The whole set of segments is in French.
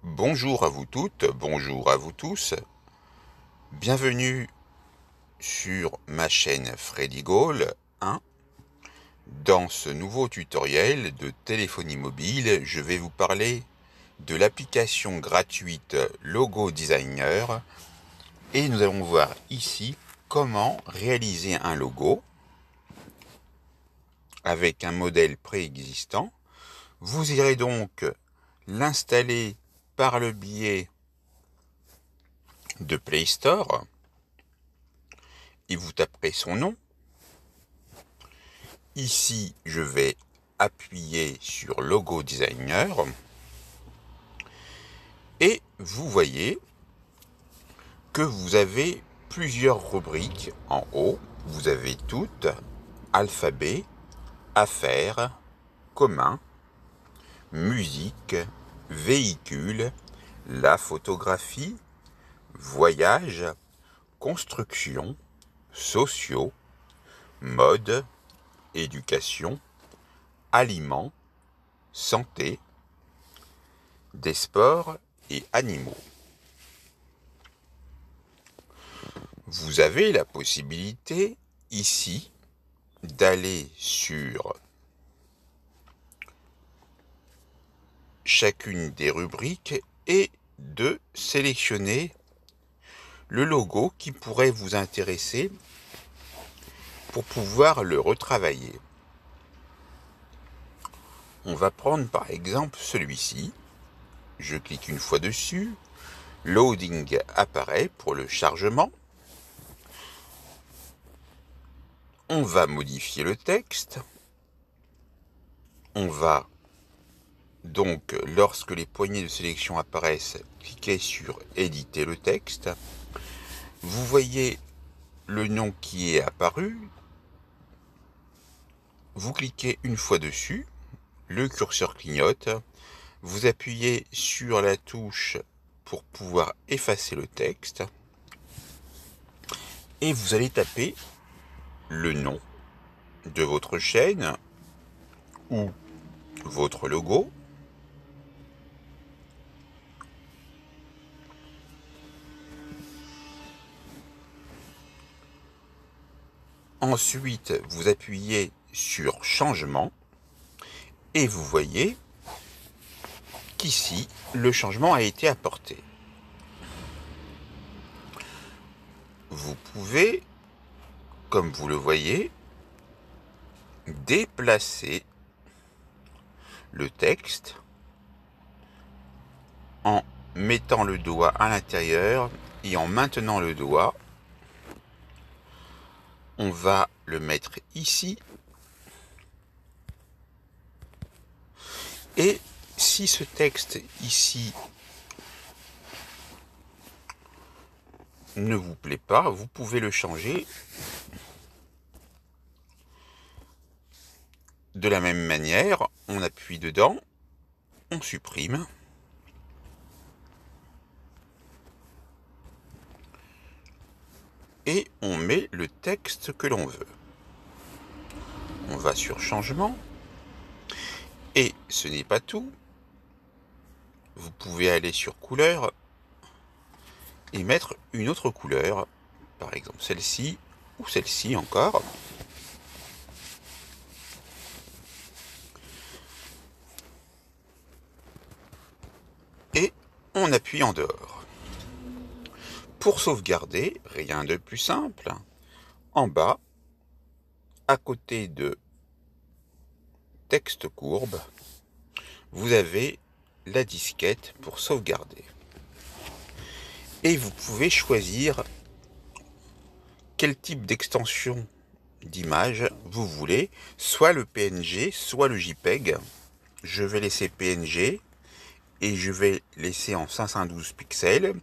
Bonjour à vous toutes, bonjour à vous tous. Bienvenue sur ma chaîne Freddy Gall 1. Dans ce nouveau tutoriel de téléphonie mobile, je vais vous parler de l'application gratuite Logo Designer et nous allons voir ici comment réaliser un logo avec un modèle préexistant. Vous irez donc l'installer par le biais de Play Store et vous taperez son nom. Ici, je vais appuyer sur Logo Designer et vous voyez que vous avez plusieurs rubriques en haut. Vous avez toutes: alphabet, affaires, commun, musique, véhicule, la photographie, voyage, construction, sociaux, mode, éducation, aliments, santé, des sports et animaux. Vous avez la possibilité ici d'aller sur chacune des rubriques et de sélectionner le logo qui pourrait vous intéresser pour pouvoir le retravailler. On va prendre par exemple celui-ci. Je clique une fois dessus. Loading apparaît pour le chargement. On va modifier le texte. On va donc, lorsque les poignées de sélection apparaissent, cliquez sur éditer le texte. Vous voyez le nom qui est apparu. Vous cliquez une fois dessus. Le curseur clignote. Vous appuyez sur la touche pour pouvoir effacer le texte. Et vous allez taper le nom de votre chaîne ou votre logo. Ensuite, vous appuyez sur changement et vous voyez qu'ici, le changement a été apporté. Vous pouvez, comme vous le voyez, déplacer le texte en mettant le doigt à l'intérieur et en maintenant le doigt. On va le mettre ici. Et si ce texte ici ne vous plaît pas, vous pouvez le changer de la même manière. On appuie dedans, on supprime. Et on met le texte que l'on veut. On va sur changement. Et ce n'est pas tout. Vous pouvez aller sur couleur et mettre une autre couleur. Par exemple celle-ci ou celle-ci encore. Et on appuie en dehors. Pour sauvegarder, rien de plus simple. En bas, à côté de texte courbe, vous avez la disquette pour sauvegarder. Et vous pouvez choisir quel type d'extension d'image vous voulez, soit le PNG, soit le JPEG. Je vais laisser PNG et je vais laisser en 512 pixels.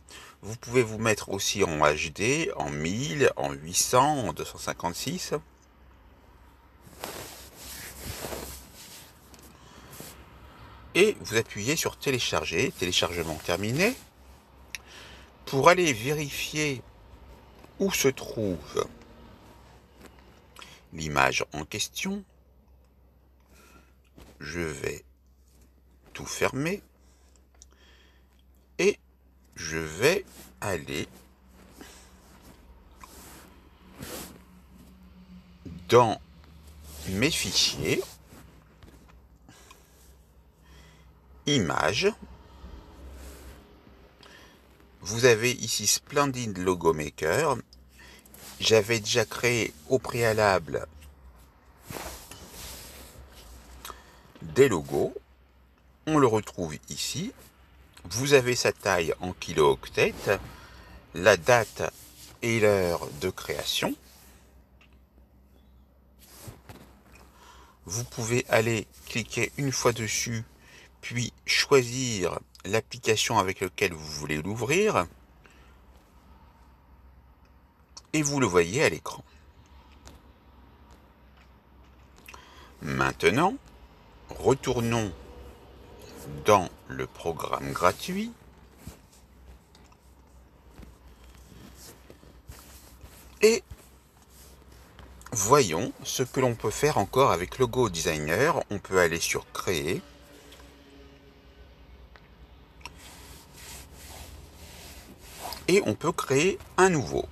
Vous pouvez vous mettre aussi en HD, en 1000, en 800, en 256. Et vous appuyez sur télécharger, téléchargement terminé. Pour aller vérifier où se trouve l'image en question, je vais tout fermer. et je vais aller dans mes fichiers, images. Vous avez ici Splendid Logo Maker. J'avais déjà créé au préalable des logos. On le retrouve ici. Vous avez sa taille en kilo-octets, la date et l'heure de création. Vous pouvez aller cliquer une fois dessus, puis choisir l'application avec laquelle vous voulez l'ouvrir. Et vous le voyez à l'écran. Maintenant, retournons dans le programme gratuit. Et voyons ce que l'on peut faire encore avec Logo Designer. On peut aller sur Créer. Et on peut créer un nouveau.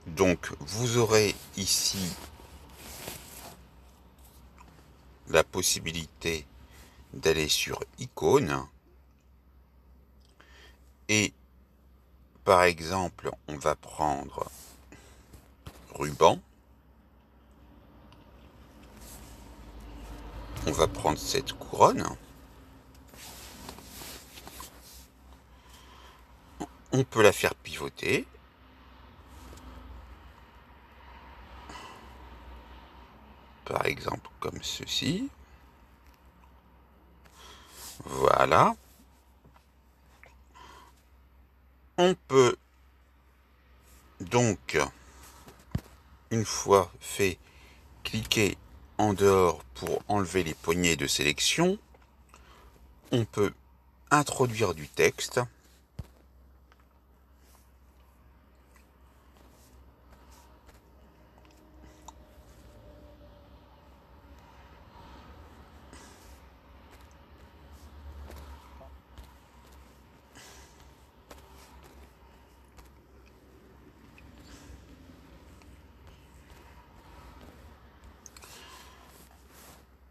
Donc vous aurez ici la possibilité d'aller sur Icône. Et par exemple, on va prendre ruban. On va prendre cette couronne. On peut la faire pivoter. Par exemple, comme ceci. Voilà. On peut donc, une fois fait, cliquer en dehors pour enlever les poignées de sélection. On peut introduire du texte.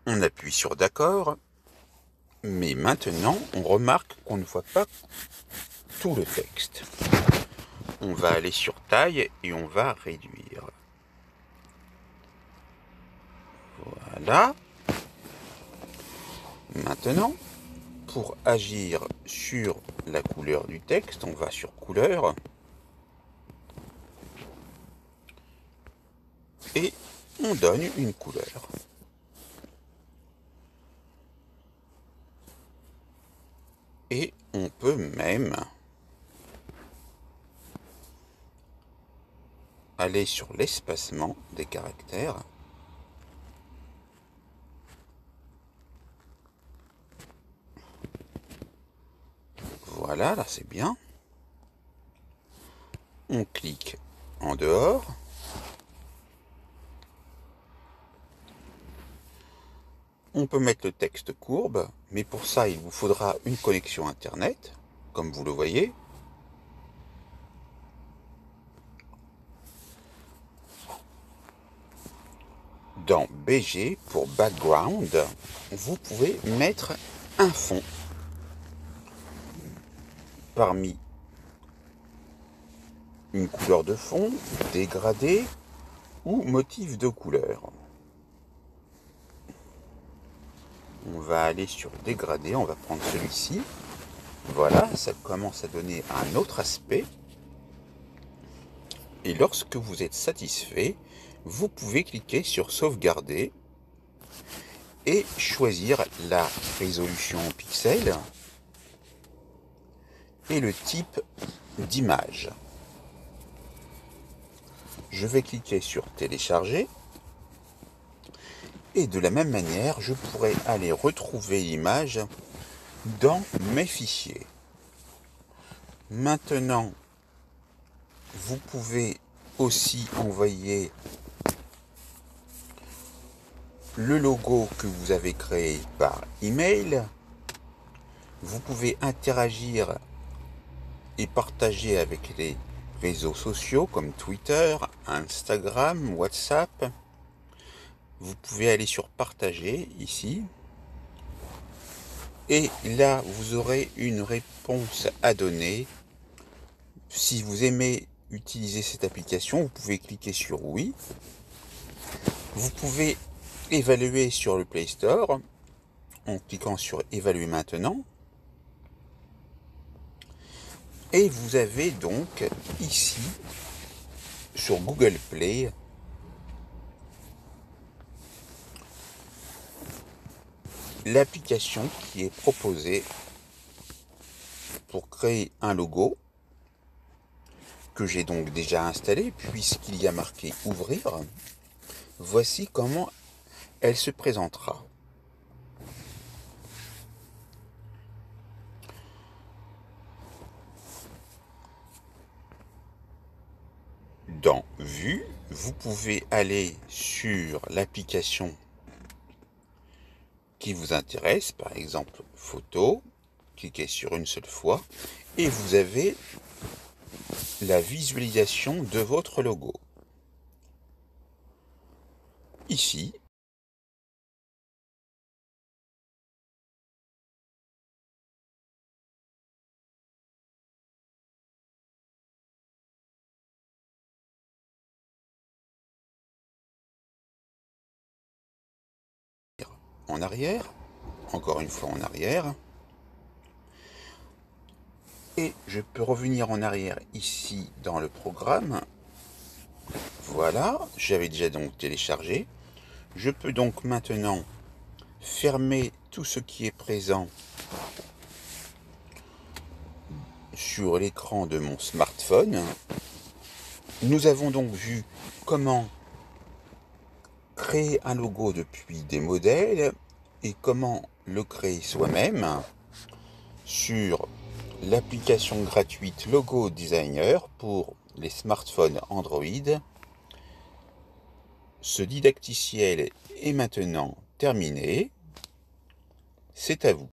On appuie sur d'accord, mais maintenant on remarque qu'on ne voit pas tout le texte. On va aller sur taille et on va réduire. Voilà. Maintenant, pour agir sur la couleur du texte, on va sur couleur et on donne une couleur. Et on peut même aller sur l'espacement des caractères. Voilà, là c'est bien. On clique en dehors. On peut mettre le texte courbe, mais pour ça, il vous faudra une connexion Internet, comme vous le voyez. Dans BG, pour Background, vous pouvez mettre un fond parmi une couleur de fond, dégradé ou motif de couleur. On va aller sur dégradé, on va prendre celui-ci. Voilà, ça commence à donner un autre aspect. Et lorsque vous êtes satisfait, vous pouvez cliquer sur sauvegarder et choisir la résolution en pixels et le type d'image. Je vais cliquer sur télécharger. Et de la même manière, je pourrais aller retrouver l'image dans mes fichiers. Maintenant, vous pouvez aussi envoyer le logo que vous avez créé par email. Vous pouvez interagir et partager avec les réseaux sociaux comme Twitter, Instagram, WhatsApp. Vous pouvez aller sur partager ici. Et là, vous aurez une réponse à donner. Si vous aimez utiliser cette application, vous pouvez cliquer sur oui. Vous pouvez évaluer sur le Play Store en cliquant sur évaluer maintenant. Et vous avez donc ici sur Google Play l'application qui est proposée pour créer un logo que j'ai donc déjà installé puisqu'il y a marqué ouvrir. Voici comment elle se présentera. Dans Vue, vous pouvez aller sur l'application qui vous intéresse, par exemple photo, cliquez sur une seule fois et vous avez la visualisation de votre logo. Ici, en arrière, encore une fois en arrière, et je peux revenir en arrière ici dans le programme. Voilà, j'avais déjà donc téléchargé. Je peux donc maintenant fermer tout ce qui est présent sur l'écran de mon smartphone. Nous avons donc vu comment créer un logo depuis des modèles et comment le créer soi-même sur l'application gratuite Logo Designer pour les smartphones Android. Ce didacticiel est maintenant terminé. C'est à vous.